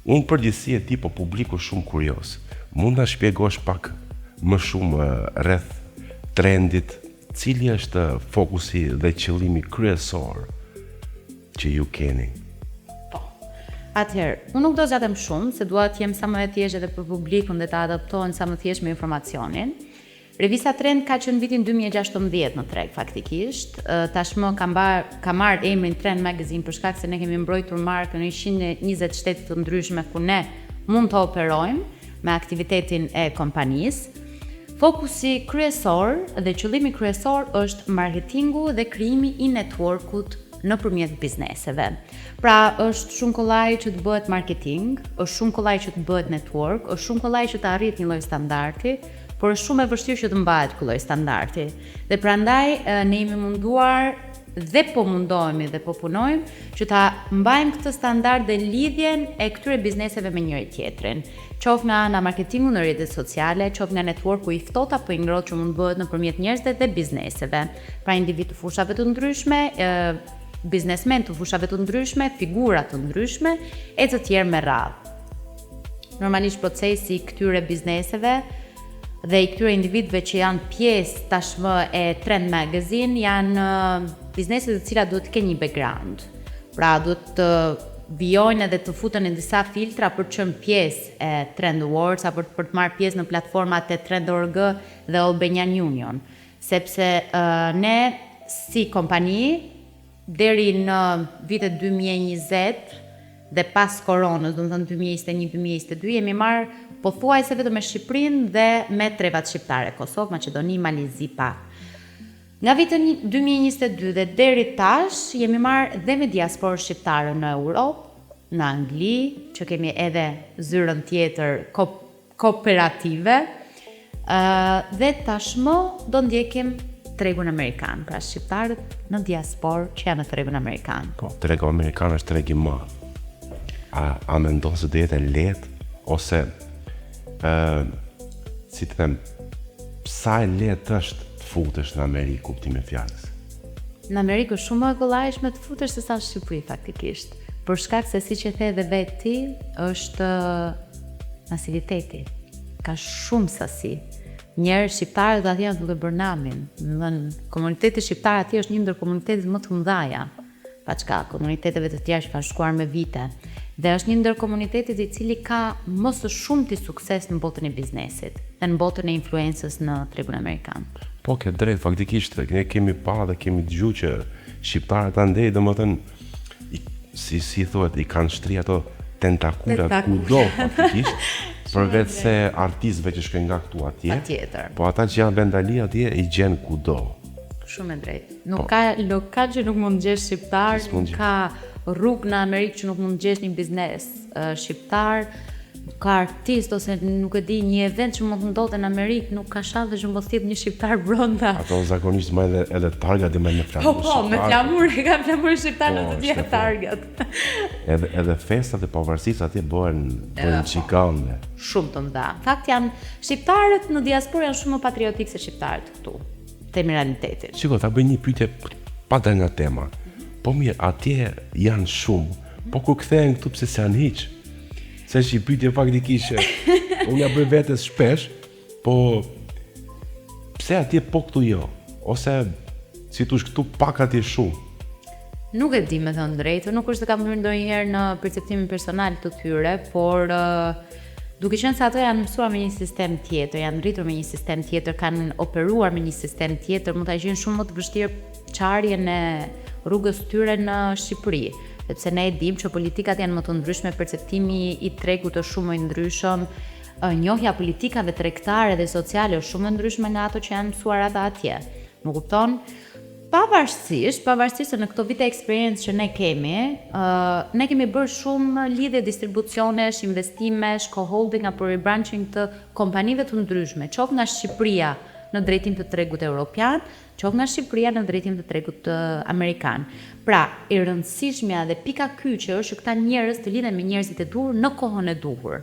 Unë përgjithësi e di, po publiku shumë kurios. Mund ta shpjegosh pak më shumë rreth trendit, cili është fokusi dhe qëllimi kryesor që ju keni? Atëherë, unë nuk do zgjatem shumë, se dua të jem sa më e thjeshtë edhe për publikun dhe të adaptohen sa më thjesht me informacionin. Revista Trend ka qenë vitin 2016 në treg faktikisht. Tashmë ka marrë emrin Trend Magazine për shkak se ne kemi mbrojtur markën në 120 shtete të ndryshme ku ne mund të operojmë me aktivitetin e kompanisë. Fokusi kryesor dhe qëllimi kryesor është marketingu dhe krijimi i networkut nëpërmjet bizneseve. Pra, është shumë kollaj që të bëhet marketing, është shumë kollaj që të bëhet network, është shumë kollaj që të arrit një lloj standardi, por është shumë e vështirë që të mbahet ky lloj standardi. Dhe prandaj ne jemi munduar dhe po mundohemi dhe po punojmë që ta mbajmë këtë standard dhe lidhjen e këtyre bizneseve me njëri tjetrin. Qoftë nga ana marketingu në rrjetet sociale, qoftë nga networku i ftohtë apo i ngrohtë që mund bëhet nëpërmjet njerëzve dhe bizneseve. Pra individ të fushave të ndryshme, biznesmen të fushave të ndryshme, figura të ndryshme, e të tjerë me radhë. Normalisht procesi i këtyre bizneseve dhe i këtyre individëve që janë pjesë tashmë e Trend Magazine janë biznese të cilat duhet të kenë një background. Pra duhet të vijojnë edhe të futen në disa filtra për të qenë pjesë e Trend Awards apo për të marrë pjesë në platformat e Trend.org dhe Albanian Union, sepse ne si kompani deri në vitet 2020 dhe pas koronës, do të thënë 2021-2022, jemi marrë pothuajse vetëm me Shqipërinë dhe me trevat shqiptare, Kosovë, Maqedoni, Malizi, pak. Nga viti 2022 dhe deri tash jemi marrë dhe me diasporë shqiptare në Europë, në Angli, që kemi edhe zyrën tjetër kooperative, dhe tashmë do ndjekim tregun amerikan, pra shqiptarët në diasporë që janë në tregun amerikan. Po, tregu amerikan është treg i madh. A mendon se do jetë lehtë ose si të them, sa e lehtë është të futesh në Amerikë, kuptimi i fjalës? Në Amerikë është shumë më e kollajshme të futesh se sa në Shqipëri faktikisht. Për shkak se siç e the edhe vetë ti, është masiviteti. Ka shumë sasi. Njerëz shqiptarët aty janë duke bërë namin. Komuniteti shqiptar aty është një ndër komunitetet më të mëdha, paçka komuniteteve të tjera që kanë shkuar me vite. Dhe është një ndër komunitetet i cili ka më së shumti sukses në botën e biznesit dhe në botën e influencës në tregun amerikan. Po, ke drejt, faktikisht ne kemi pa dhe kemi dëgjuar që shqiptarët andej, domethënë si thuhet, i kanë shtri ato tentakulat kudo faktikisht. Përveç se artistëve që shkojnë nga këtu atje, po ata që janë vendali atje i gjen kudo. Shumë e drejtë. Nuk ka lokal që nuk mund të gjesh shqiptar, nuk ka rrugë në Amerikë që nuk mund të gjesh një biznes shqiptar, ka artist ose nuk e di një event që mund të ndodhte në Amerikë, nuk ka shans që mos jetë një shqiptar brenda. Ato zakonisht më edhe targa dhe më në flamur. Po, me flamur, ka flamur shqiptar në të gjitha targat. Edhe festat e pavarësisë atje bëhen çikane. Shumë të mëdha. Fakt janë shqiptarët në diasporë janë shumë më patriotik se shqiptarët këtu. Temi realitetin. Shiko, ta bëj një pyetje pa dalë nga tema. Po mirë, atje janë shumë, po kur kthehen këtu pse s'janë hiç? Se është një pyetje faktikisht, unë ja bëj vetes shpesh, po pse atje po këtu jo? Ose si thosh këtu pak atje shumë? Nuk e di me thënë drejtë, nuk është se kam hyrë ndonjëherë në perceptimin personal të tyre, por duke qenë se ato janë mësuar me një sistem tjetër, janë rritur me një sistem tjetër, kanë operuar me një sistem tjetër, mund ta gjejnë shumë më të vështirë çarjen e rrugës tyre në Shqipëri, sepse ne e dimë që politikat janë më të ndryshme, perceptimi i tregut është shumë më i ndryshëm, njohja politikave tregtare dhe sociale është shumë e ndryshme nga ato që janë mësuar ata atje. Më kupton? Pavarësisht se në këto vite eksperiencë që ne kemi bërë shumë lidhje distribucionesh, investimesh, co-holding apo rebranching të kompanive të ndryshme, qoftë nga Shqipëria në drejtim të tregut evropian, qoftë nga Shqipëria në drejtim të tregut amerikan. Pra, e rëndësishmja dhe pika kyçe është që këta njerëz të lidhen me njerëzit e duhur në kohën e duhur.